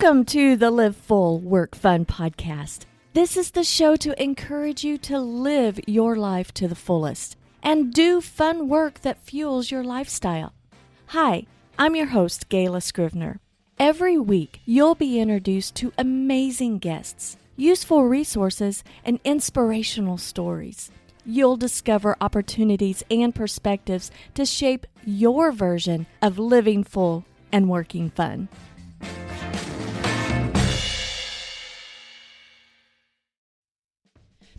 Welcome to the Live Full, Work Fun podcast. This is the show to encourage you to live your life to the fullest and do fun work that fuels your lifestyle. Hi, I'm your host, Gayla Scrivener. Every week, you'll be introduced to amazing guests, useful resources, and inspirational stories. You'll discover opportunities and perspectives to shape your version of living full and working fun.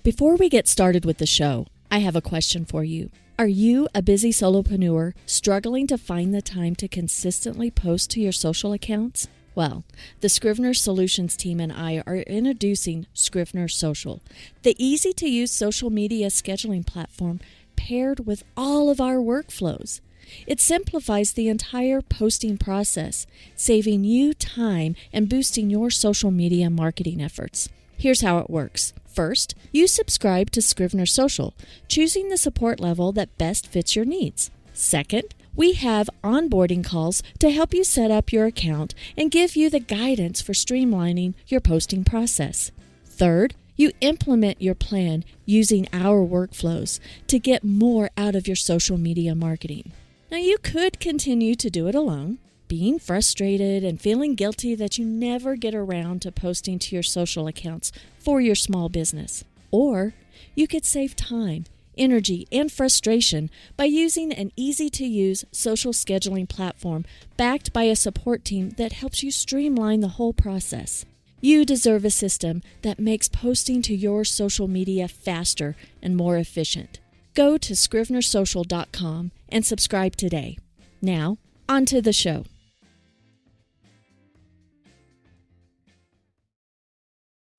Before we get started with the show, I have a question for you. Are you a busy solopreneur struggling to find the time to consistently post to your social accounts? Well, the Scrivener Solutions team and I are introducing Scrivener Social, the easy-to-use social media scheduling platform paired with all of our workflows. It simplifies the entire posting process, saving you time and boosting your social media marketing efforts. Here's how it works. First, you subscribe to Scrivener Social, choosing the support level that best fits your needs. Second, we have onboarding calls to help you set up your account and give you the guidance for streamlining your posting process. Third, you implement your plan using our workflows to get more out of your social media marketing. Now, you could continue to do it alone, being frustrated and feeling guilty that you never get around to posting to your social accounts for your small business. Or you could save time, energy, and frustration by using an easy-to-use social scheduling platform backed by a support team that helps you streamline the whole process. You deserve a system that makes posting to your social media faster and more efficient. Go to scrivenersocial.com and subscribe today. Now, on to the show.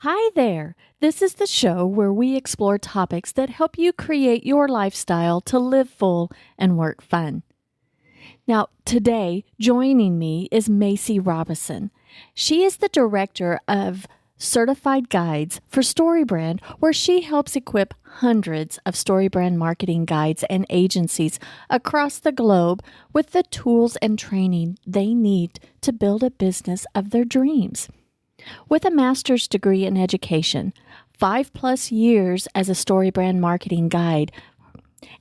Hi there. This is the show where we explore topics that help you create your lifestyle to live full and work fun. Now, today, joining me is Macy Robison. She is the director of Certified Guides for StoryBrand, where she helps equip hundreds of StoryBrand marketing guides and agencies across the globe with the tools and training they need to build a business of their dreams. With a master's degree in education, 5+ years as a StoryBrand marketing guide,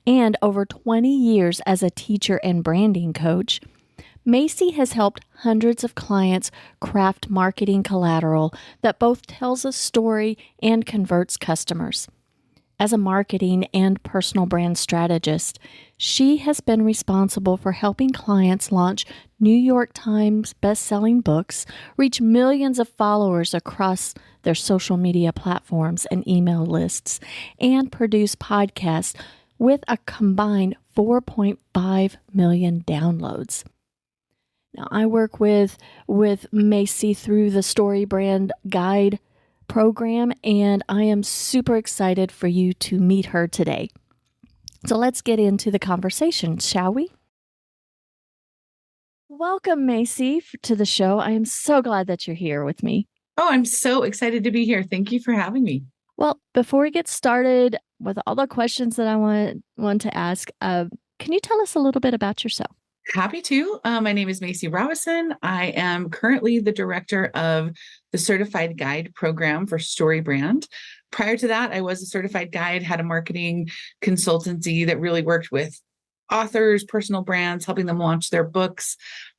and over 20 years as a teacher and branding coach, Macy has helped hundreds of clients craft marketing collateral that both tells a story and converts customers. As a marketing and personal brand strategist, she has been responsible for helping clients launch New York Times best-selling books, reach millions of followers across their social media platforms and email lists, and produce podcasts with a combined 4.5 million downloads. Now, I work with Macy through the StoryBrand Guide program, and I am super excited for you to meet her today. So let's get into the conversation, shall we? Welcome, Macy, to the show. I am so glad that you're here with me. Oh, I'm so excited to be here. Thank you for having me. Well, before we get started with all the questions that I want to ask, can you tell us a little bit about yourself? Happy to. My name is Macy Robison. I am currently the director of the Certified Guide program for StoryBrand. Prior to that, I was a certified guide, had a marketing consultancy that really worked with authors, personal brands, helping them launch their books,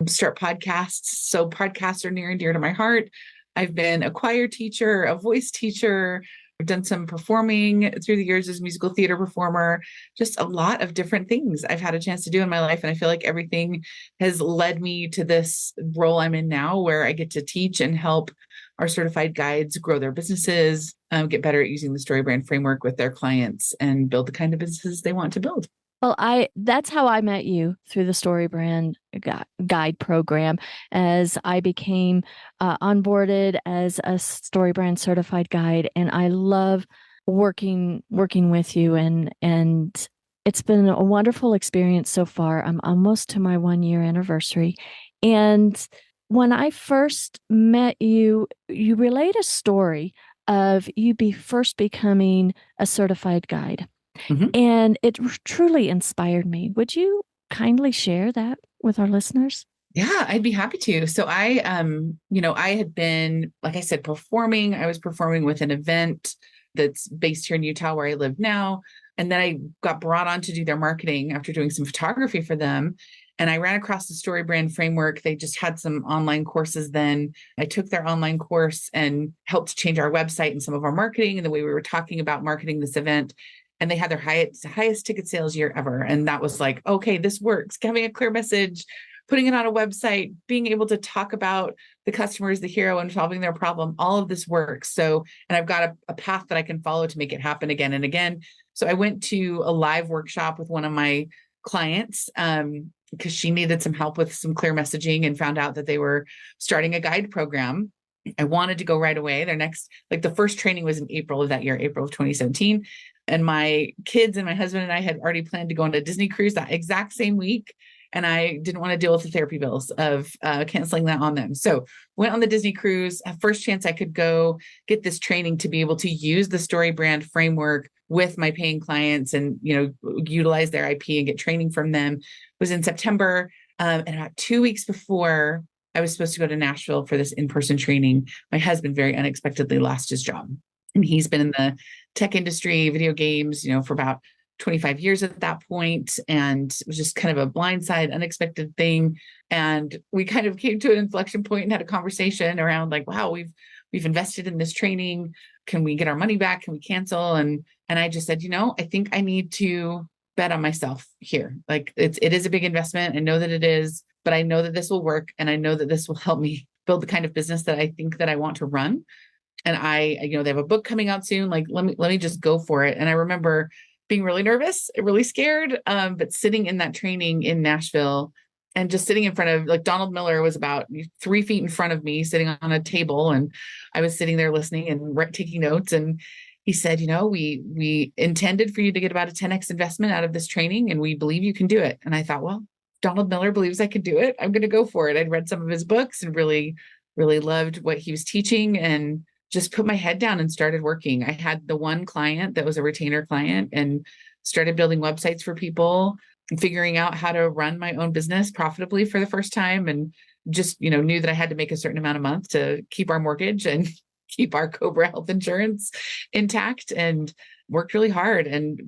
start podcasts. So podcasts are near and dear to my heart. I've been a choir teacher, a voice teacher. I've done some performing through the years as a musical theater performer, just a lot of different things I've had a chance to do in my life. And I feel like everything has led me to this role I'm in now, where I get to teach and help our certified guides grow their businesses, get better at using the StoryBrand framework with their clients, and build the kind of businesses they want to build. Well, that's how I met you, through the StoryBrand Guide program, as I became onboarded as a StoryBrand certified guide, and I love working with you, and it's been a wonderful experience so far. I'm almost to my 1-year anniversary, and when I first met you, you relayed a story of you first becoming a certified guide. Mm-hmm. And it truly inspired me. Would you kindly share that with our listeners? Yeah, I'd be happy to. So I had been, like I said, performing. I was performing with an event that's based here in Utah where I live now. And then I got brought on to do their marketing after doing some photography for them. And I ran across the StoryBrand framework. They just had some online courses then. I took their online course and helped change our website and some of our marketing and the way we were talking about marketing this event. And they had their highest ticket sales year ever. And that was like, okay, this works. Having a clear message, putting it on a website, being able to talk about the customer as the hero and solving their problem, all of this works. So, and I've got a path that I can follow to make it happen again and again. So I went to a live workshop with one of my clients because she needed some help with some clear messaging and found out that they were starting a guide program. I wanted to go right away. Their next, like the first training was in April of that year, April of 2017. And my kids and my husband and I had already planned to go on a Disney cruise that exact same week. And I didn't want to deal with the therapy bills of canceling that on them. So went on the Disney cruise. First chance I could go get this training to be able to use the StoryBrand framework with my paying clients and, utilize their IP and get training from them was in September. And about 2 weeks before I was supposed to go to Nashville for this in-person training, my husband very unexpectedly lost his job. And he's been in the tech industry, video games, for about 25 years at that point, and it was just kind of a blindside, unexpected thing. And we kind of came to an inflection point and had a conversation around like, wow, we've invested in this training. Can we get our money back? Can we cancel? And I just said, I think I need to bet on myself here. Like it is a big investment. I know that it is, but I know that this will work. And I know that this will help me build the kind of business that I think that I want to run. And they have a book coming out soon. Like, let me just go for it. And I remember being really nervous, really scared, but sitting in that training in Nashville and just sitting in front of like Donald Miller was about 3 feet in front of me, sitting on a table, and I was sitting there listening and taking notes. And he said, we intended for you to get about a 10x investment out of this training, and we believe you can do it. And I thought, well, Donald Miller believes I can do it. I'm going to go for it. I'd read some of his books and really, really loved what he was teaching, and just put my head down and started working. I had the one client that was a retainer client and started building websites for people and figuring out how to run my own business profitably for the first time. And just, knew that I had to make a certain amount a month to keep our mortgage and keep our Cobra health insurance intact, and worked really hard. And,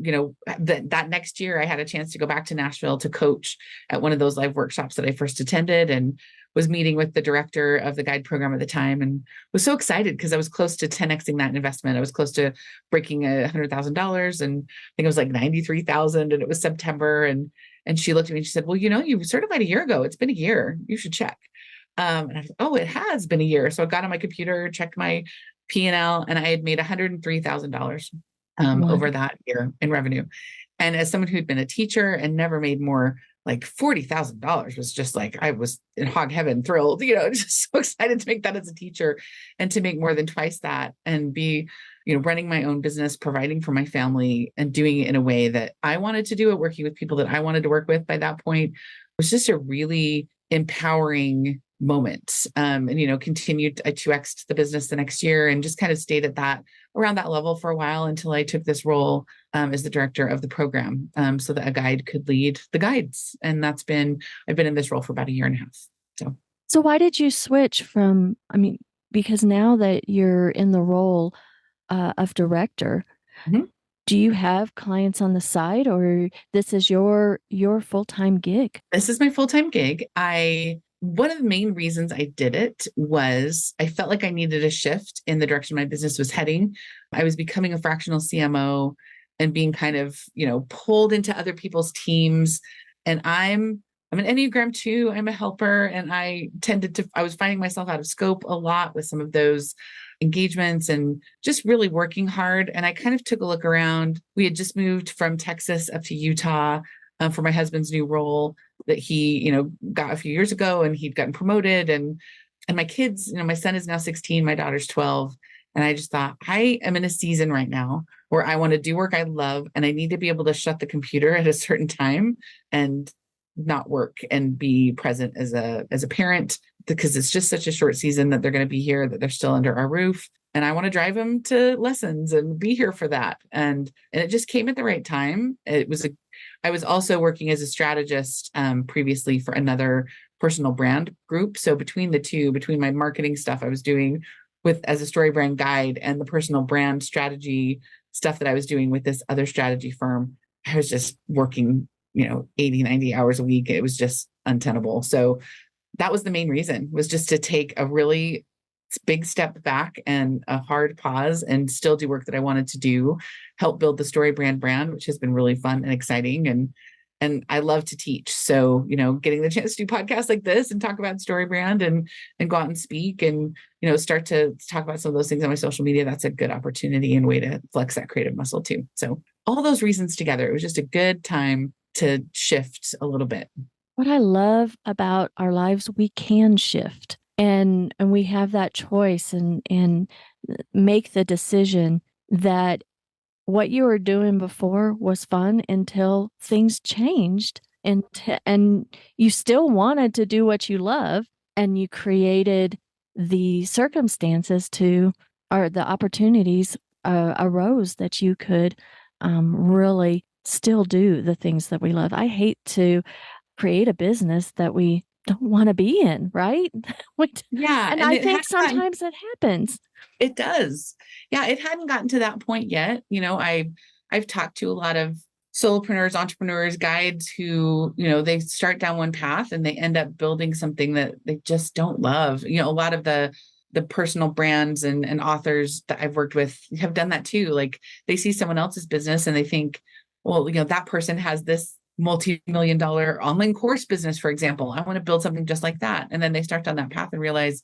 that next year I had a chance to go back to Nashville to coach at one of those live workshops that I first attended, and was meeting with the director of the guide program at the time, and was so excited because I was close to 10xing that investment. I was close to breaking $100,000, and I think it was like 93,000, and it was September. And she looked at me and she said, well, you certified a year ago. It's been a year. You should check. And I said, oh, it has been a year. So I got on my computer, checked my P&L, and I had made $103,000 over that year in revenue. And as someone who'd been a teacher and never made more, like $40,000 was just like, I was in hog heaven, thrilled, just so excited to make that as a teacher, and to make more than twice that and be, running my own business, providing for my family, and doing it in a way that I wanted to do it, working with people that I wanted to work with by that point, was just a really empowering moment. And, continued, I 2x'd the business the next year and just kind of stayed at that, around that level for a while, until I took this role as the director of the program, so that a guide could lead the guides. And I've been in this role for about a year and a half. So why did you switch from, because now that you're in the role of director, Mhm. do you have clients on the side, or this is your full-time gig? This is my full-time gig. One of the main reasons I did it was I felt like I needed a shift in the direction my business was heading. I was becoming a fractional CMO and being kind of, pulled into other people's teams. And I'm an Enneagram 2. I'm a helper. And I was finding myself out of scope a lot with some of those engagements and just really working hard. And I kind of took a look around. We had just moved from Texas up to Utah for my husband's new role that he, got a few years ago, and he'd gotten promoted. And my kids, my son is now 16, my daughter's 12. And I just thought, I am in a season right now where I want to do work I love, and I need to be able to shut the computer at a certain time and not work and be present as a parent, because it's just such a short season that they're going to be here, that they're still under our roof. And I want to drive them to lessons and be here for that. And it just came at the right time. I was also working as a strategist previously for another personal brand group. So between the two, between my marketing stuff I was doing with as a StoryBrand guide and the personal brand strategy stuff that I was doing with this other strategy firm, I was just working, 80, 90 hours a week. It was just untenable. So that was the main reason, was just to take a really big step back and a hard pause and still do work that I wanted to do, help build the StoryBrand brand, which has been really fun and exciting. And I love to teach. So, getting the chance to do podcasts like this and talk about StoryBrand and go out and speak and, start to talk about some of those things on my social media, that's a good opportunity and way to flex that creative muscle too. So all those reasons together, it was just a good time to shift a little bit. What I love about our lives, we can shift and we have that choice and make the decision that what you were doing before was fun until things changed and you still wanted to do what you love and you created the circumstances or the opportunities arose that you could really still do the things that we love. I hate to create a business that we don't want to be in, right? Yeah. And And I it think had gotten, sometimes that happens. it does. Yeah. It hadn't gotten to that point yet. I've talked to a lot of solopreneurs, entrepreneurs, guides who, they start down one path and they end up building something that they just don't love. A lot of the personal brands and authors that I've worked with have done that too. Like they see someone else's business and they think, well, that person has this multi-million dollar online course business, for example. I want to build something just like that. And then they start down that path and realize,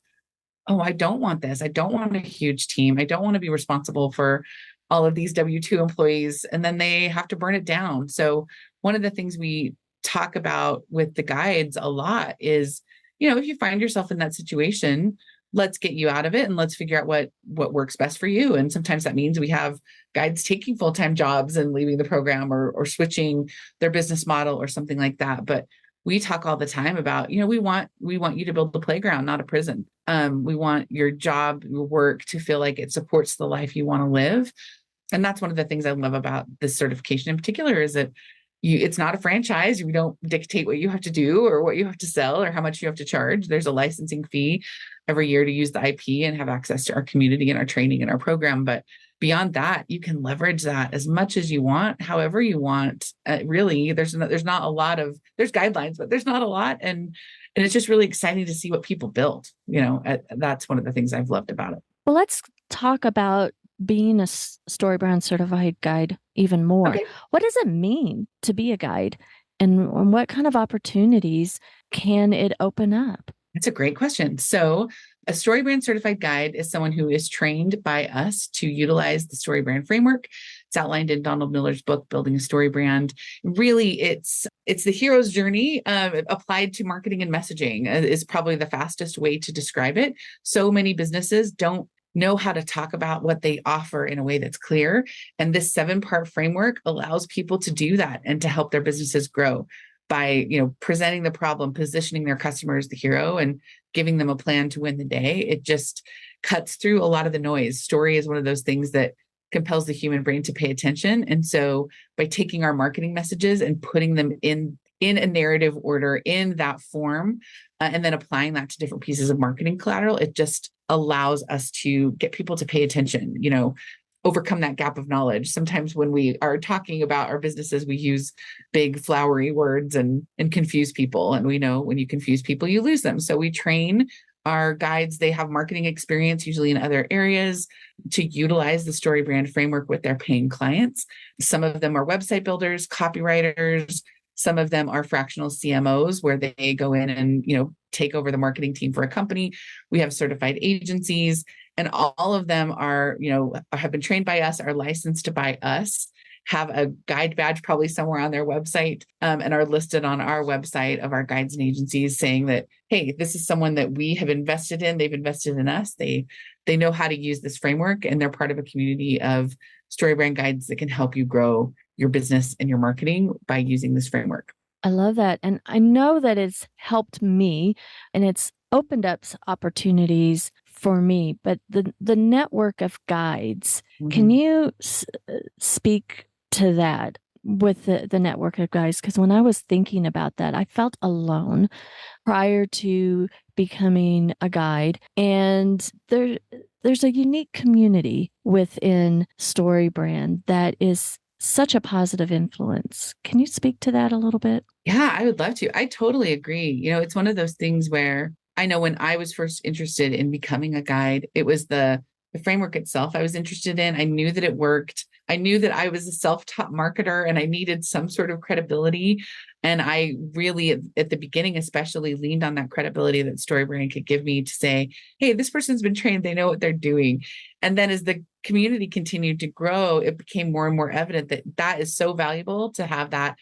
oh, I don't want this. I don't want a huge team. I don't want to be responsible for all of these W-2 employees. And then they have to burn it down. So one of the things we talk about with the guides a lot is, if you find yourself in that situation, let's get you out of it and let's figure out what works best for you. And sometimes that means we have guides taking full-time jobs and leaving the program or switching their business model or something like that. But we talk all the time about, we want you to build a playground, not a prison. We want your job, your work to feel like it supports the life you want to live. And that's one of the things I love about this certification in particular is that it's not a franchise. We don't dictate what you have to do or what you have to sell or how much you have to charge. There's a licensing fee every year to use the IP and have access to our community and our training and our program. But beyond that, you can leverage that as much as you want, however you want. Really, there's not a lot of, there's guidelines, but there's not a lot. And it's just really exciting to see what people build. That's one of the things I've loved about it. Well, let's talk about being a StoryBrand certified guide even more. Okay. What does it mean to be a guide and what kind of opportunities can it open up? That's a great question. So a StoryBrand certified guide is someone who is trained by us to utilize the StoryBrand framework. It's outlined in Donald Miller's book, Building a StoryBrand. Really, it's the hero's journey applied to marketing and messaging is probably the fastest way to describe it. So many businesses don't know how to talk about what they offer in a way that's clear. And this 7-part framework allows people to do that and to help their businesses grow by, presenting the problem, positioning their customer as the hero and giving them a plan to win the day. It just cuts through a lot of the noise. Story is one of those things that compels the human brain to pay attention. And so by taking our marketing messages and putting them in a narrative order in that form, and then applying that to different pieces of marketing collateral, it just allows us to get people to pay attention, overcome that gap of knowledge. Sometimes when we are talking about our businesses, we use big flowery words and confuse people. And we know when you confuse people, you lose them. So we train our guides. They have marketing experience, usually in other areas, to utilize the StoryBrand framework with their paying clients. Some of them are website builders, copywriters. Some of them are fractional CMOs where they go in and, take over the marketing team for a company. We have certified agencies, and all of them are, have been trained by us, are licensed by us, have a guide badge probably somewhere on their website, and are listed on our website of our guides and agencies saying that, hey, this is someone that we have invested in. They've invested in us. They know how to use this framework, and they're part of a community of StoryBrand guides that can help you grow your business and your marketing by using this framework. I love that. And I know that it's helped me and it's opened up opportunities for me, but the network of guides, can you speak to that? with the network of guys, because when I was thinking about that, I felt alone prior to becoming a guide. And there's a unique community within StoryBrand that is such a positive influence. Can you speak to that a little bit? Yeah, I would love to. I totally agree. It's one of those things where I know when I was first interested in becoming a guide, it was the framework itself I was interested in. I knew that it worked. I knew that I was a self-taught marketer and I needed some sort of credibility. And I really, at the beginning, especially leaned on that credibility that StoryBrand could give me to say, hey, this person's been trained, they know what they're doing. And then as the community continued to grow, it became more and more evident that that is so valuable to have that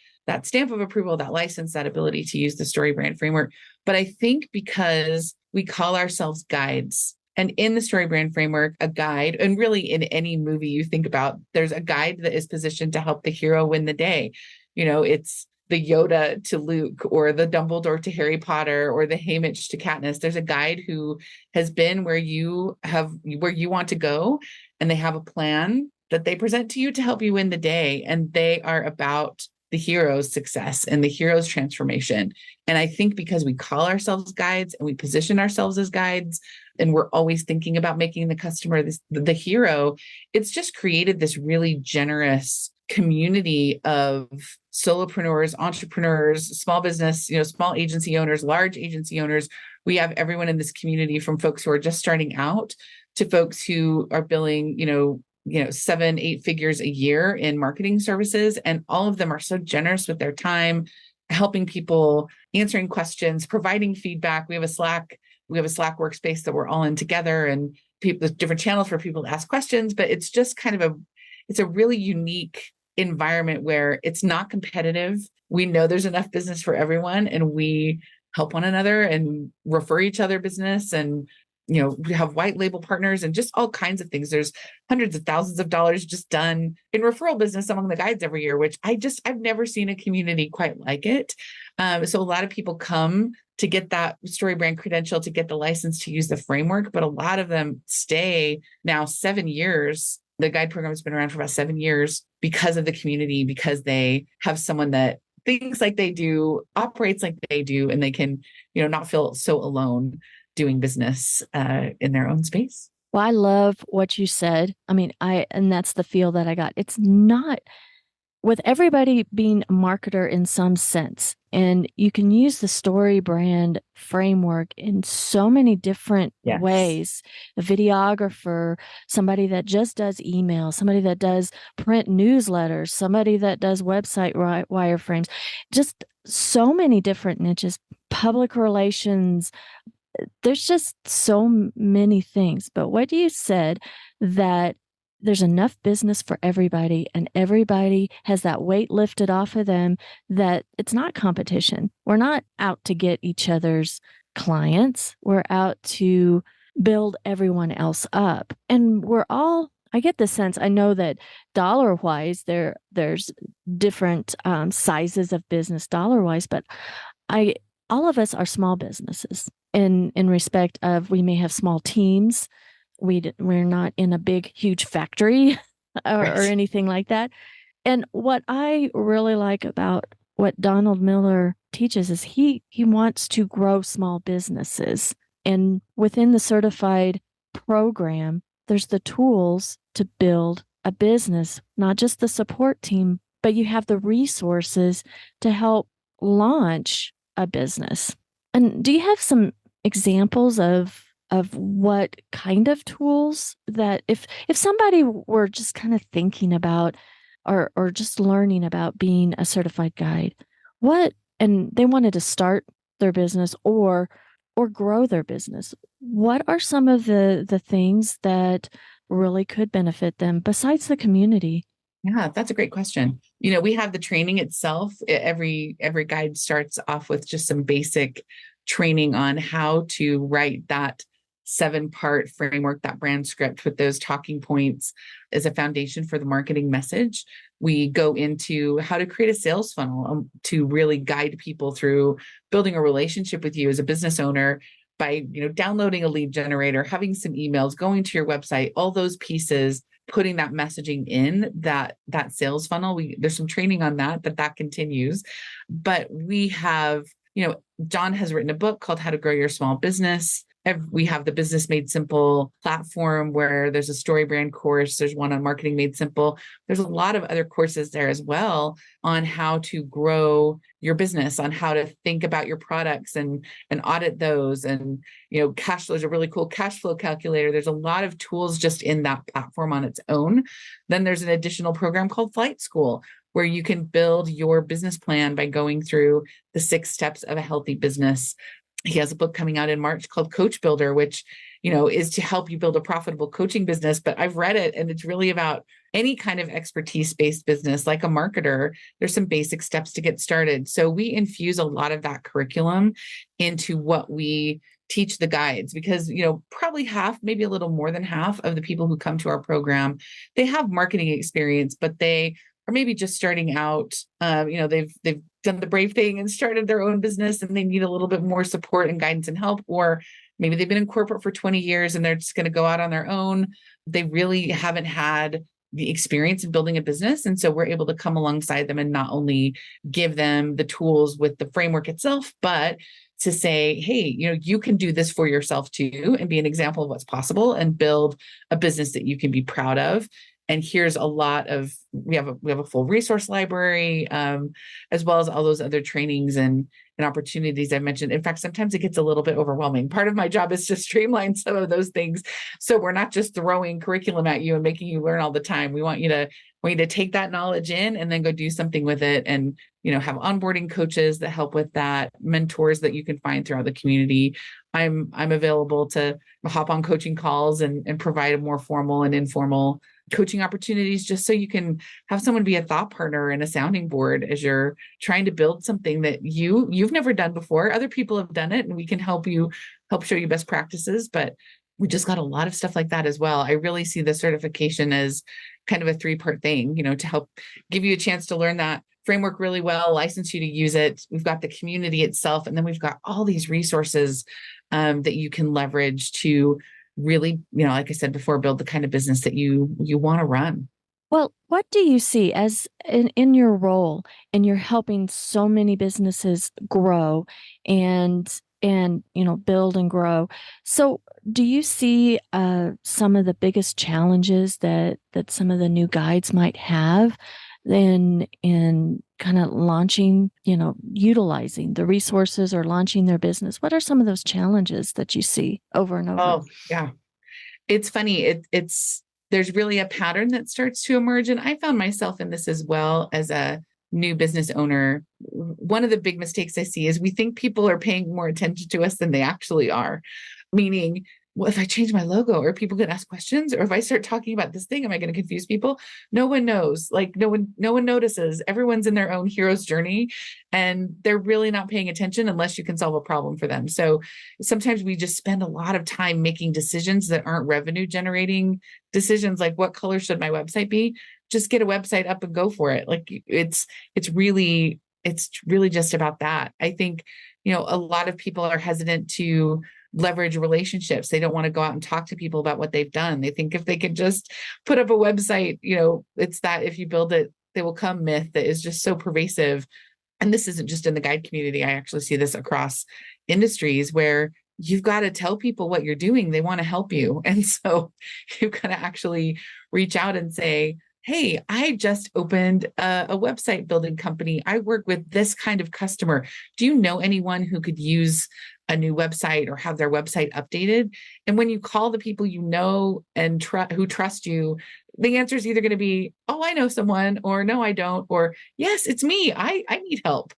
stamp of approval, that license, that ability to use the StoryBrand framework. But I think because we call ourselves guides, and in the StoryBrand framework, a guide, and really in any movie you think about, there's a guide that is positioned to help the hero win the day. It's the Yoda to Luke, or the Dumbledore to Harry Potter, or the Haymitch to Katniss. There's a guide who has been where you want to go, and they have a plan that they present to you to help you win the day. And they are about the hero's success and the hero's transformation. And I think because we call ourselves guides and we position ourselves as guides, and we're always thinking about making the customer the hero, it's just created this really generous community of solopreneurs, entrepreneurs, small business, small agency owners, large agency owners. We have everyone in this community, from folks who are just starting out to folks who are billing, 7-8 figures a year in marketing services. And all of them are so generous with their time, helping people, answering questions, providing feedback. We have a Slack workspace that we're all in together, and there's different channels for people to ask questions. But it's just kind of it's a really unique environment where it's not competitive. We know there's enough business for everyone, and we help one another and refer each other business, and we have white label partners and just all kinds of things. There's hundreds of thousands of dollars just done in referral business among the guides every year, which I've never seen a community quite like it. So a lot of people come to get that StoryBrand credential, to get the license to use the framework, but a lot of them stay now 7 years. The guide program has been around for about 7 years because of the community, because they have someone that thinks like they do, operates like they do, and they can, not feel so alone doing business in their own space. Well, I love what you said. I mean, and that's the feel that I got. It's not with everybody being a marketer in some sense, and you can use the StoryBrand framework in so many different ways. A videographer, somebody that just does email, somebody that does print newsletters, somebody that does website wireframes, just so many different niches, public relations. There's just so many things. But what you said, that there's enough business for everybody, and everybody has that weight lifted off of them, that it's not competition. We're not out to get each other's clients. We're out to build everyone else up. And I get the sense, I know that dollar wise, there's different sizes of business dollar wise, but all of us are small businesses in respect of, we may have small teams. We're not in a big, huge factory or anything like that. And what I really like about what Donald Miller teaches is he wants to grow small businesses. And within the certified program, there's the tools to build a business, not just the support team, but you have the resources to help launch a business. And do you have some examples of what kind of tools that if somebody were just kind of thinking about or just learning about being a certified guide, and they wanted to start their business or grow their business, what are some of the things that really could benefit them besides the community? Yeah, that's a great question. We have the training itself. Every guide starts off with just some basic training on how to write that 7-part framework, that brand script with those talking points as a foundation for the marketing message. We go into how to create a sales funnel to really guide people through building a relationship with you as a business owner by, downloading a lead generator, having some emails, going to your website, all those pieces putting that messaging in that sales funnel. There's some training on that continues, but we have, John has written a book called How to Grow Your Small Business. We have the Business Made Simple platform where there's a StoryBrand course. There's one on Marketing Made Simple. There's a lot of other courses there as well on how to grow your business, on how to think about your products and audit those. And, cash flow is a really cool cash flow calculator. There's a lot of tools just in that platform on its own. Then there's an additional program called Flight School, where you can build your business plan by going through the 6 steps of a healthy business. He has a book coming out in March called Coach Builder, which, is to help you build a profitable coaching business. But I've read it, and it's really about any kind of expertise-based business, like a marketer. There's some basic steps to get started. So we infuse a lot of that curriculum into what we teach the guides, because, probably half, maybe a little more than half of the people who come to our program, they have marketing experience, but they are maybe just starting out. They've done the brave thing and started their own business, and they need a little bit more support and guidance and help. Or maybe they've been in corporate for 20 years and they're just going to go out on their own. They really haven't had the experience in building a business. And so we're able to come alongside them and not only give them the tools with the framework itself, but to say, hey, you can do this for yourself too, and be an example of what's possible and build a business that you can be proud of. And here's a lot of, we have a full resource library, as well as all those other trainings and opportunities I mentioned. In fact, sometimes it gets a little bit overwhelming. Part of my job is to streamline some of those things, so we're not just throwing curriculum at you and making you learn all the time. We want you to take that knowledge in and then go do something with it. And, have onboarding coaches that help with that, mentors that you can find throughout the community. I'm available to hop on coaching calls and provide a more formal and informal coaching opportunities, just so you can have someone be a thought partner and a sounding board as you're trying to build something that you've never done before. Other people have done it, and we can help show you best practices, but we just got a lot of stuff like that as well. I really see the certification as kind of a 3-part thing, to help give you a chance to learn that framework really well, license you to use it. We've got the community itself, and then we've got all these resources that you can leverage to really, like I said before, build the kind of business that you want to run. Well, what do you see as in your role, and you're helping so many businesses grow and build and grow? So do you see some of the biggest challenges that some of the new guides might have in kind of launching, utilizing the resources or launching their business? What are some of those challenges that you see over and over? Oh, yeah. It's funny. There's really a pattern that starts to emerge. And I found myself in this as well as a new business owner. One of the big mistakes I see is we think people are paying more attention to us than they actually are. Meaning, well, if I change my logo, are people going to ask questions? Or if I start talking about this thing, am I going to confuse people? No one knows. Like no one notices. Everyone's in their own hero's journey, and they're really not paying attention unless you can solve a problem for them. So sometimes we just spend a lot of time making decisions that aren't revenue generating decisions. Like, what color should my website be? Just get a website up and go for it. Like it's really just about that. I think, a lot of people are hesitant to leverage relationships. They don't want to go out and talk to people about what they've done. They think if they can just put up a website, it's that if you build it, they will come myth that is just so pervasive. And this isn't just in the guide community. I actually see this across industries where you've got to tell people what you're doing. They want to help you. And so you've got to actually reach out and say, hey, I just opened a website building company. I work with this kind of customer. Do you know anyone who could use a new website or have their website updated? And when you call the people and who trust you, the answer is either going to be, oh, I know someone, or no, I don't, or yes, it's me. I need help.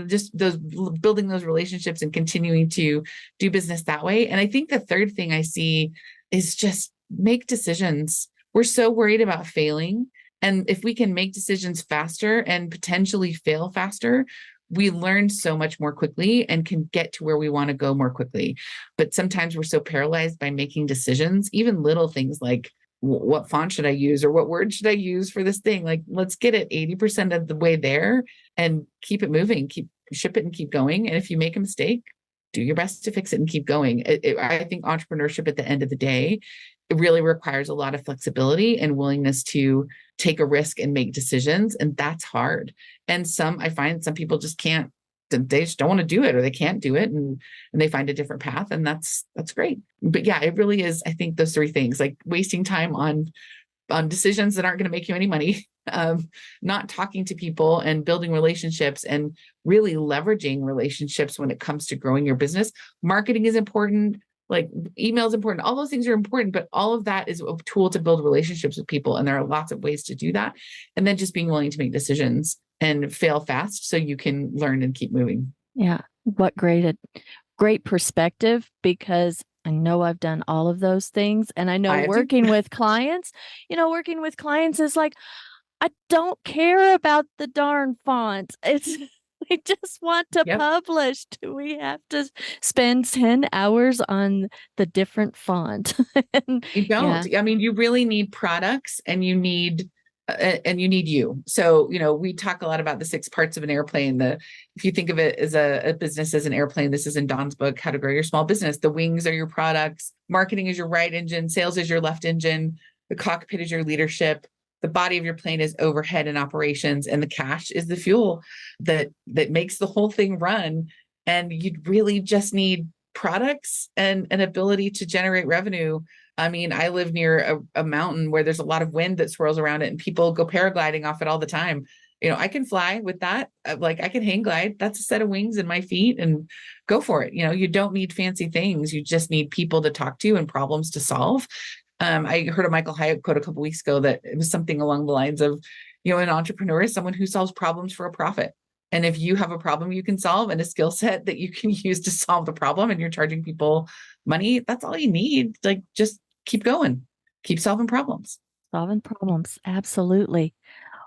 Just building those relationships and continuing to do business that way. And I think the third thing I see is just make decisions. We're so worried about failing. And if we can make decisions faster and potentially fail faster, we learn so much more quickly and can get to where we want to go more quickly. But sometimes we're so paralyzed by making decisions, even little things like, what font should I use, or what word should I use for this thing? Like, let's get it 80% of the way there and keep it moving, ship it and keep going. And if you make a mistake, do your best to fix it and keep going. I think entrepreneurship at the end of the day it really requires a lot of flexibility and willingness to take a risk and make decisions. And that's hard. And I find some people just can't, they just don't want to do it, or they can't do it, and they find a different path. And that's great. But yeah, it really is, I think, those three things, like wasting time on decisions that aren't going to make you any money, not talking to people and building relationships, and really leveraging relationships when it comes to growing your business. Marketing is important, like email is important. All those things are important, but all of that is a tool to build relationships with people. And there are lots of ways to do that. And then just being willing to make decisions and fail fast so you can learn and keep moving. Yeah. What great perspective, because I know I've done all of those things. And I know working with clients is like, I don't care about the darn font. We just want to publish. Do we have to spend 10 hours on the different font? You don't. Yeah. I mean, you really need products, and you need you. So, we talk a lot about the 6 parts of an airplane. If you think of it as a business as an airplane, this is in Dawn's book, How to Grow Your Small Business. The wings are your products. Marketing is your right engine. Sales is your left engine. The cockpit is your leadership. The body of your plane is overhead and operations, and the cash is the fuel that makes the whole thing run. And you really just need products and an ability to generate revenue. I mean, I live near a mountain where there's a lot of wind that swirls around it, and people go paragliding off it all the time. I can fly with that. Like, I can hang glide. That's a set of wings in my feet, and go for it. You don't need fancy things. You just need people to talk to and problems to solve. I heard a Michael Hyatt quote a couple of weeks ago that it was something along the lines of, an entrepreneur is someone who solves problems for a profit. And if you have a problem you can solve and a skill set that you can use to solve the problem, and you're charging people money, that's all you need. Like, just keep going, keep solving problems. Solving problems. Absolutely.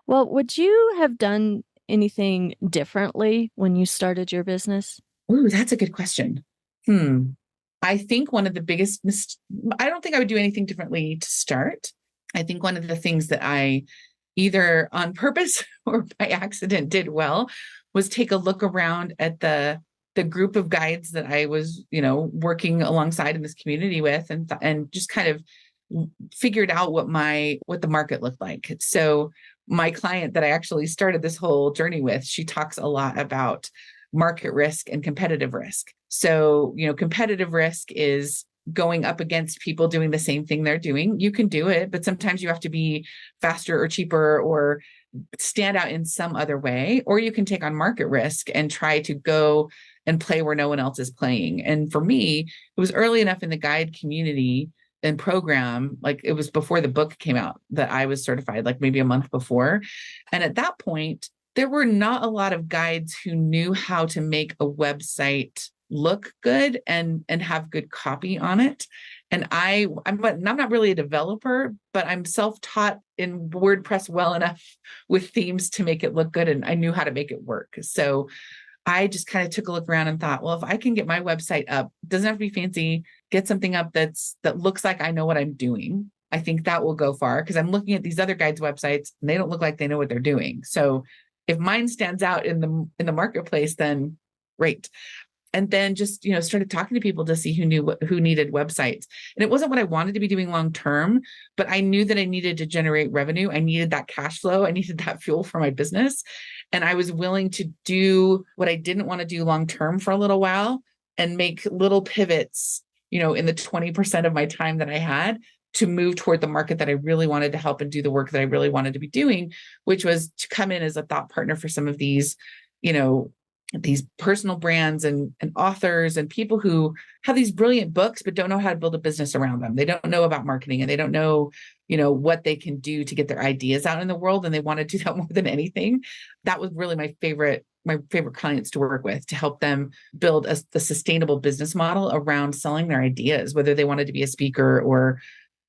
Well, would you have done anything differently when you started your business? Ooh, that's a good question. I think one of the biggest I don't think I would do anything differently to start. I think one of the things that I either on purpose or by accident did well was take a look around at the group of guides that I was, working alongside in this community with, and just kind of figured out what the market looked like. So my client that I actually started this whole journey with, she talks a lot about market risk and competitive risk. So, competitive risk is going up against people doing the same thing they're doing. You can do it, but sometimes you have to be faster or cheaper or stand out in some other way. Or you can take on market risk and try to go and play where no one else is playing. And for me, it was early enough in the guide community and program, like it was before the book came out, that I was certified, like maybe a month before. And at that point, there were not a lot of guides who knew how to make a website look good and have good copy on it. And I'm not really a developer, but I'm self-taught in WordPress well enough with themes to make it look good. And I knew how to make it work. So I just kind of took a look around and thought, well, if I can get my website up, it doesn't have to be fancy, get something up that looks like I know what I'm doing. I think that will go far, because I'm looking at these other guides' websites and they don't look like they know what they're doing. So if mine stands out in the marketplace, then great. And then just, started talking to people to see who needed websites. And it wasn't what I wanted to be doing long term, but I knew that I needed to generate revenue. I needed that cash flow. I needed that fuel for my business. And I was willing to do what I didn't want to do long term for a little while and make little pivots, in the 20% of my time that I had, to move toward the market that I really wanted to help and do the work that I really wanted to be doing, which was to come in as a thought partner for some of these, these personal brands and authors and people who have these brilliant books, but don't know how to build a business around them. They don't know about marketing, and they don't know, what they can do to get their ideas out in the world. And they want to do that more than anything. That was really my favorite clients to work with, to help them build a sustainable business model around selling their ideas, whether they wanted to be a speaker or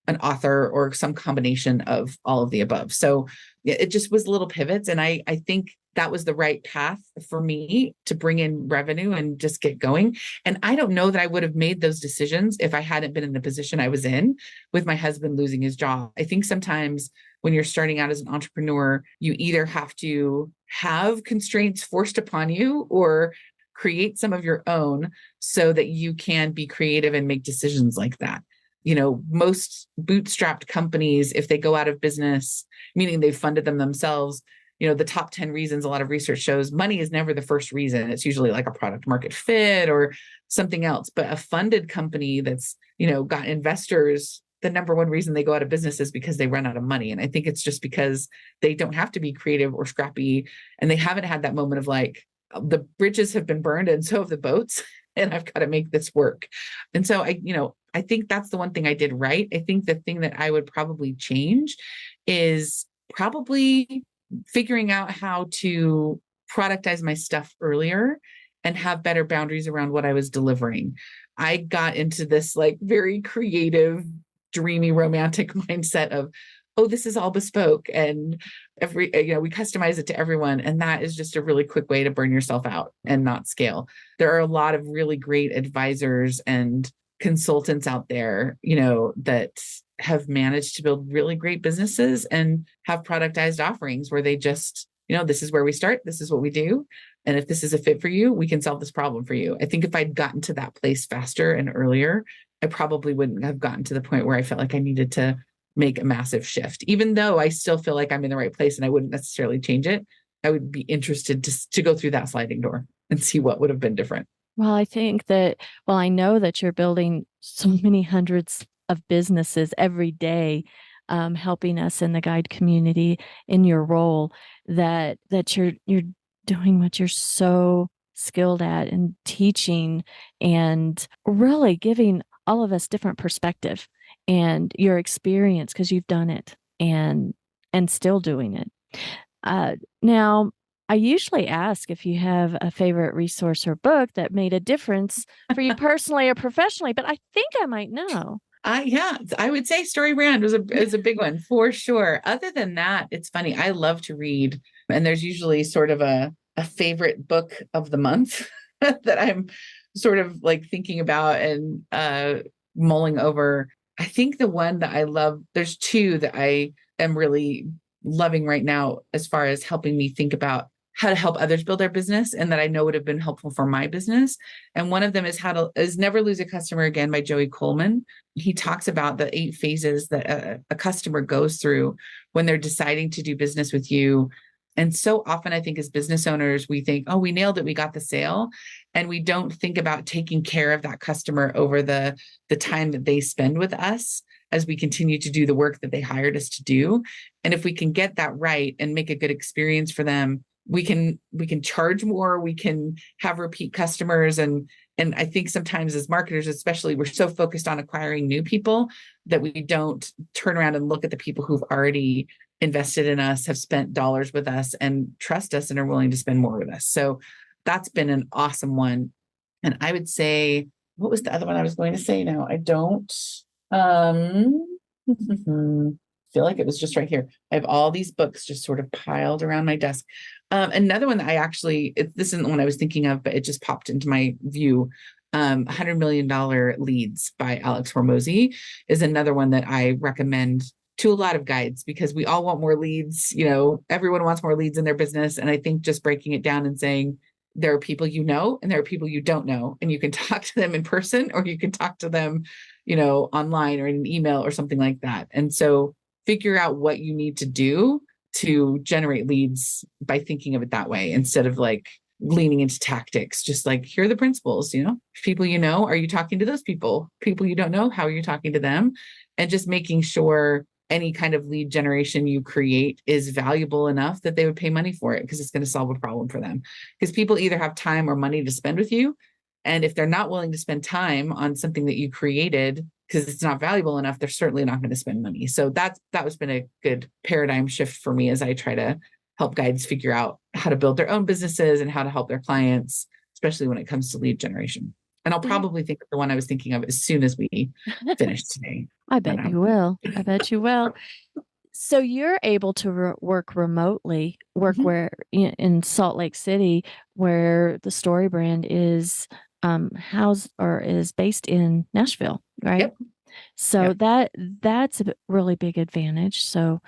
an author or some combination of all of the above. So it just was little pivots. And I think that was the right path for me to bring in revenue and just get going. And I don't know that I would have made those decisions if I hadn't been in the position I was in with my husband losing his job. I think sometimes when you're starting out as an entrepreneur, you either have to have constraints forced upon you or create some of your own so that you can be creative and make decisions like that. most bootstrapped companies, if they go out of business, meaning they've funded them themselves, the top 10 reasons, a lot of research shows money is never the first reason. It's usually like a product market fit or something else. But a funded company that's, got investors, the number one reason they go out of business is because they run out of money. And I think it's just because they don't have to be creative or scrappy. And they haven't had that moment of like, the bridges have been burned and so have the boats, and I've got to make this work. And so I think that's the one thing I did right. I think the thing that I would probably change is probably figuring out how to productize my stuff earlier and have better boundaries around what I was delivering. I got into this like very creative, dreamy, romantic mindset of, oh, this is all bespoke and we customize it to everyone. And that is just a really quick way to burn yourself out and not scale. There are a lot of really great advisors and consultants out there, that have managed to build really great businesses and have productized offerings where they just, this is where we start. This is what we do. And if this is a fit for you, we can solve this problem for you. I think if I'd gotten to that place faster and earlier, I probably wouldn't have gotten to the point where I felt like I needed to make a massive shift, even though I still feel like I'm in the right place and I wouldn't necessarily change it. I would be interested to go through that sliding door and see what would have been different. Well, I know that you're building so many hundreds of businesses every day, helping us in the guide community in your role, that you're doing what you're so skilled at and teaching and really giving all of us different perspective and your experience because you've done it and still doing it. Now, I usually ask if you have a favorite resource or book that made a difference for you personally or professionally, but I think I might know. Yeah, I would say StoryBrand is a big one for sure. Other than that, it's funny. I love to read, and there's usually sort of a favorite book of the month that I'm sort of like thinking about and mulling over. I think the one that I love, there's two that I am really loving right now as far as helping me think about how to help others build their business and that I know would have been helpful for my business. And one of them is Never Lose a Customer Again by Joey Coleman. He talks about the 8 phases that a customer goes through when they're deciding to do business with you. And so often I think as business owners, we think, oh, we nailed it, we got the sale. And we don't think about taking care of that customer over the time that they spend with us as we continue to do the work that they hired us to do. And if we can get that right and make a good experience for them, we can charge more, we can have repeat customers. And I think sometimes as marketers, especially, we're so focused on acquiring new people that we don't turn around and look at the people who've already invested in us, have spent dollars with us and trust us and are willing to spend more with us. So that's been an awesome one. And I would say, what was the other one I was going to say now? I don't feel like it was just right here. I have all these books just sort of piled around my desk. Another one that this isn't the one I was thinking of, but it just popped into my view. $100 Million Leads by Alex Hormozy is another one that I recommend to a lot of guides because we all want more leads. Everyone wants more leads in their business. And I think just breaking it down and saying, there are people and there are people you don't know, and you can talk to them in person or you can talk to them, online or in an email or something like that. And so figure out what you need to do to generate leads by thinking of it that way instead of like leaning into tactics. Just like, here are the principles, people are you talking to those people? People you don't know, how are you talking to them? And just making sure any kind of lead generation you create is valuable enough that they would pay money for it because it's going to solve a problem for them. Because people either have time or money to spend with you. And if they're not willing to spend time on something that you created because it's not valuable enough, they're certainly not going to spend money. So that has been a good paradigm shift for me as I try to help guides figure out how to build their own businesses and how to help their clients, especially when it comes to lead generation. And I'll probably think of the one I was thinking of as soon as we finish today. I bet you will. I bet you will. So you're able to work remotely, where in Salt Lake City, where the StoryBrand is housed or is based in Nashville, right? Yep. So that's a really big advantage. So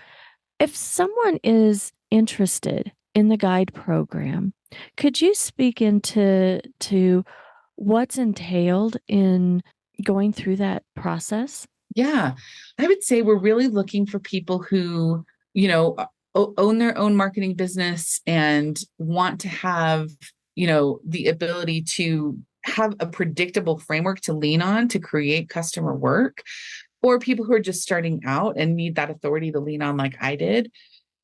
if someone is interested in the guide program, could you speak into what's entailed in going through that process? Yeah, I would say we're really looking for people who, own their own marketing business and want to have, the ability to have a predictable framework to lean on to create customer work, or people who are just starting out and need that authority to lean on, like I did.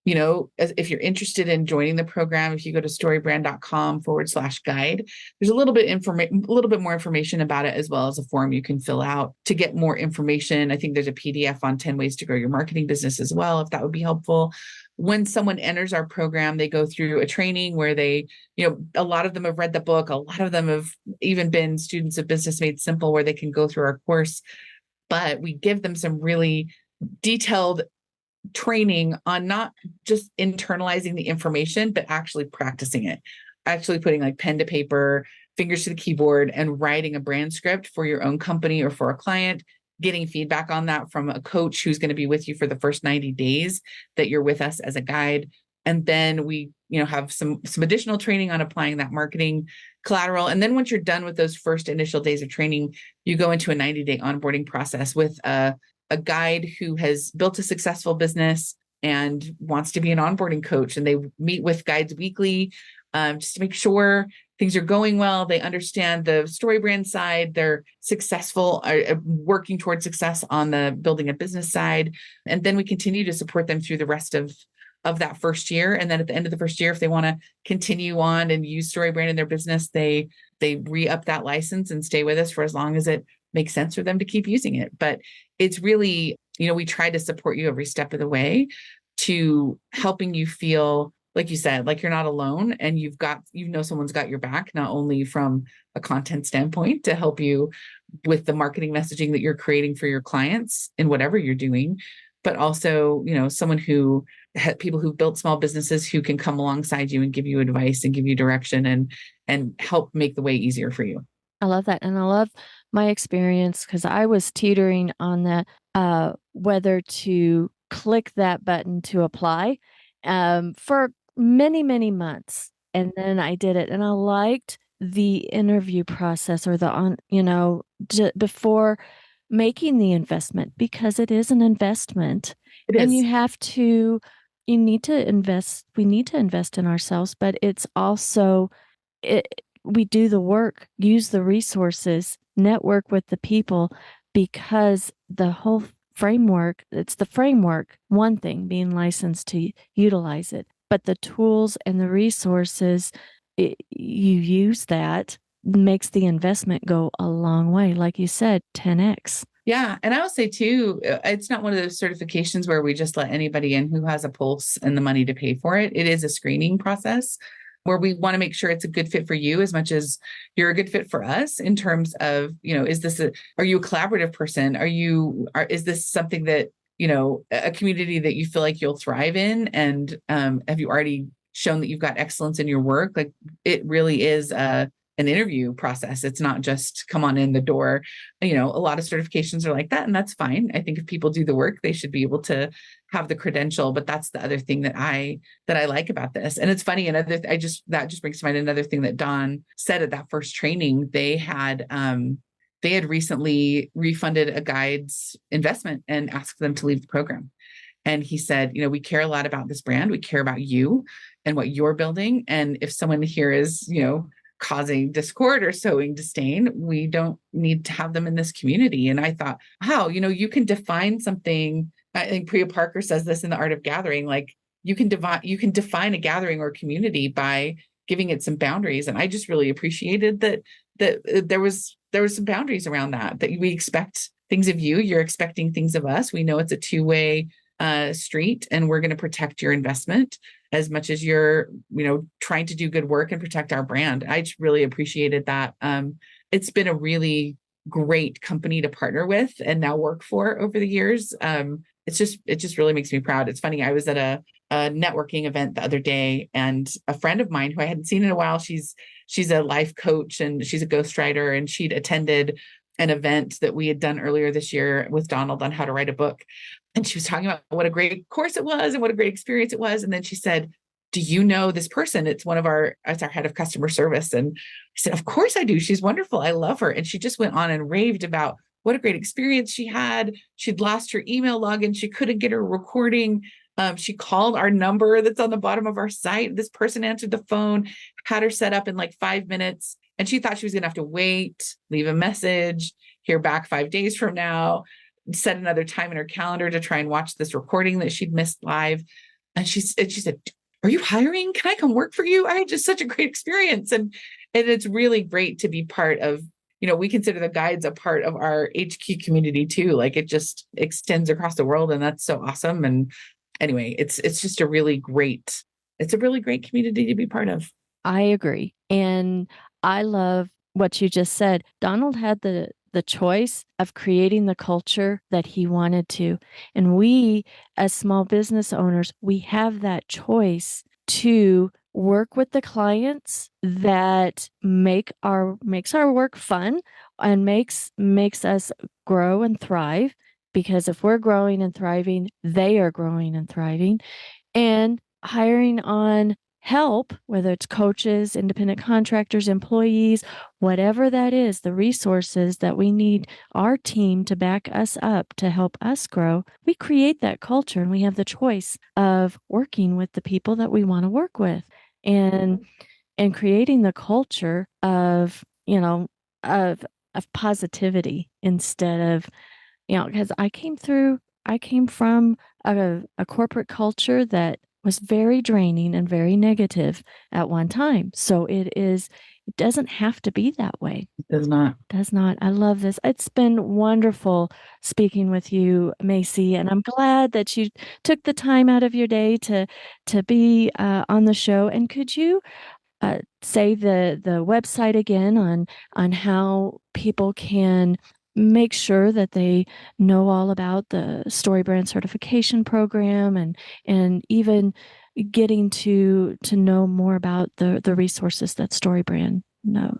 If you're interested in joining the program, if you go to storybrand.com/guide, there's a little bit more information about it, as well as a form you can fill out to get more information. I think there's a PDF on 10 ways to grow your marketing business as well, if that would be helpful. When someone enters our program, they go through a training where a lot of them have read the book. A lot of them have even been students of Business Made Simple, where they can go through our course, but we give them some really detailed training on not just internalizing the information, but actually practicing it, actually putting like pen to paper, fingers to the keyboard, and writing a brand script for your own company or for a client, getting feedback on that from a coach who's going to be with you for the first 90 days that you're with us as a guide. And then we, have some additional training on applying that marketing collateral. And then once you're done with those first initial days of training, you go into a 90-day onboarding process with a guide who has built a successful business and wants to be an onboarding coach. And they meet with guides weekly, just to make sure things are going well. They understand the StoryBrand side. They're successful, are working towards success on the building a business side. And then we continue to support them through the rest of that first year. And then at the end of the first year, if they want to continue on and use StoryBrand in their business, they re-up that license and stay with us for as long as it makes sense for them to keep using it. But it's really, we try to support you every step of the way to helping you feel, like you said, like you're not alone, and someone's got your back, not only from a content standpoint to help you with the marketing messaging that you're creating for your clients in whatever you're doing, but also, someone who had people who've built small businesses who can come alongside you and give you advice and give you direction and help make the way easier for you. I love that. And I love my experience because I was teetering on that, whether to click that button to apply, for many, many months. And then I did it, and I liked the interview process, or before making the investment, because it is an investment. It And is. you need to invest, we need to invest in ourselves, but it's also, we do the work, use the resources, network with the people, because the whole framework, it's the framework, one thing, being licensed to utilize it, but the tools and the resources, you use that, makes the investment go a long way. Like you said, 10x. Yeah. And I will say too, it's not one of those certifications where we just let anybody in who has a pulse and the money to pay for it. It is a screening process where we want to make sure it's a good fit for you as much as you're a good fit for us, in terms of, are you a collaborative person? Is this something that, a community that you feel like you'll thrive in? And have you already shown that you've got excellence in your work? Like, it really is an interview process. It's not just come on in the door. A lot of certifications are like that, and that's fine. I think if people do the work, they should be able to have the credential. But that's the other thing that I like about this. And it's funny. That just brings to mind another thing that Don said at that first training. They had recently refunded a guide's investment and asked them to leave the program. And he said, we care a lot about this brand. We care about you and what you're building. And if someone here is, causing discord or sowing disdain, we don't need to have them in this community. And I thought, wow, you can define something. I think Priya Parker says this in The Art of Gathering, like you can define a gathering or community by giving it some boundaries. And I just really appreciated that there was some boundaries around that we expect things of you, you're expecting things of us. We know it's a two-way street, and we're going to protect your investment as much as you're, trying to do good work and protect our brand. I just really appreciated that. It's been a really great company to partner with and now work for over the years. It just really makes me proud. It's funny. I was at a networking event the other day, and a friend of mine who I hadn't seen in a while, she's a life coach and she's a ghostwriter, and she'd attended an event that we had done earlier this year with Donald on how to write a book. And she was talking about what a great course it was and what a great experience it was. And then she said, do you know this person? It's our head of customer service. And I said, of course I do. She's wonderful. I love her. And she just went on and raved about what a great experience she had. She'd lost her email login. She couldn't get her recording. She called our number that's on the bottom of our site. This person answered the phone, had her set up in like 5 minutes. And she thought she was going to have to wait, leave a message, hear back 5 days from now, set another time in her calendar to try and watch this recording that she'd missed live. And she said, "Are you hiring? Can I come work for you? I had just such a great experience." And it's really great to be part of, we consider the guides a part of our HQ community too. Like it just extends across the world, and that's so awesome. And anyway, it's just a really great community to be part of. I agree. And I love what you just said. Donald had the choice of creating the culture that he wanted to. And we, as small business owners, we have that choice to work with the clients that makes our work fun and makes us grow and thrive. Because if we're growing and thriving, they are growing and thriving. And hiring on help, whether it's coaches, independent contractors, employees, whatever that is, the resources that we need our team to back us up to help us grow, we create that culture and we have the choice of working with the people that we want to work with and creating the culture of, of positivity instead of, because I came from a corporate culture that was very draining and very negative at one time. So it doesn't have to be that way. It does not. Does not. I love this. It's been wonderful speaking with you, Macy, and I'm glad that you took the time out of your day to be on the show. And could you say the website again on how people can make sure that they know all about the StoryBrand certification program and even getting to know more about the resources that StoryBrand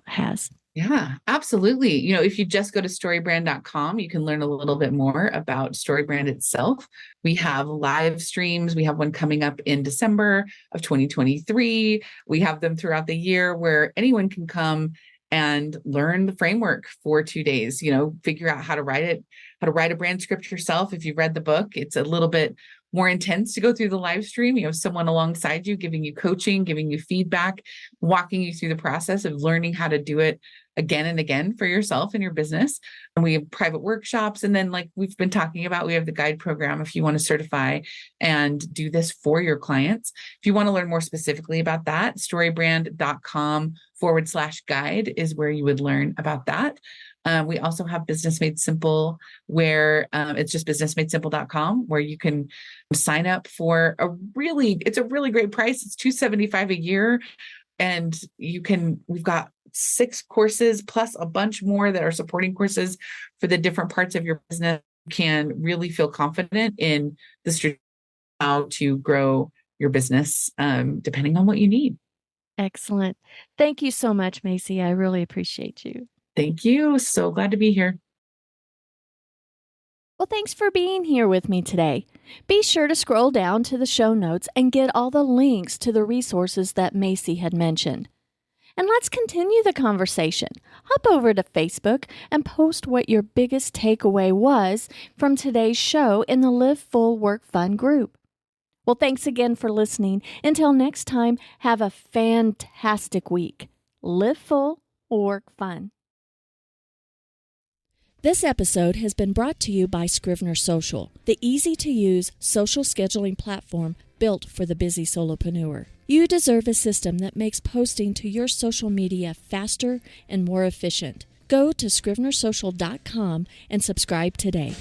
has? Yeah, absolutely. If you just go to storybrand.com, you can learn a little bit more about StoryBrand itself. We have live streams. We have one coming up in December of 2023. We have them throughout the year where anyone can come and learn the framework for 2 days, figure out how to write it, how to write a brand script yourself. If you've read the book, it's a little bit more intense to go through the live stream. You have someone alongside you, giving you coaching, giving you feedback, walking you through the process of learning how to do it again and again for yourself and your business. And we have private workshops. And then, like we've been talking about, we have the guide program if you want to certify and do this for your clients. If you want to learn more specifically about that, storybrand.com/guide is where you would learn about that. We also have Business Made Simple, where it's just businessmadesimple.com, where you can sign up for it's a really great price. It's $275 a year. And we've got 6 courses plus a bunch more that are supporting courses for the different parts of your business. You can really feel confident in the strategy how to grow your business, depending on what you need. Excellent. Thank you so much, Macy. I really appreciate you. Thank you. So glad to be here. Well, thanks for being here with me today. Be sure to scroll down to the show notes and get all the links to the resources that Macy had mentioned. And let's continue the conversation. Hop over to Facebook and post what your biggest takeaway was from today's show in the Live Full Work Fun group. Well, thanks again for listening. Until next time, have a fantastic week. Live full, work fun. This episode has been brought to you by Scrivener Social, the easy-to-use social scheduling platform built for the busy solopreneur. You deserve a system that makes posting to your social media faster and more efficient. Go to scrivenersocial.com and subscribe today.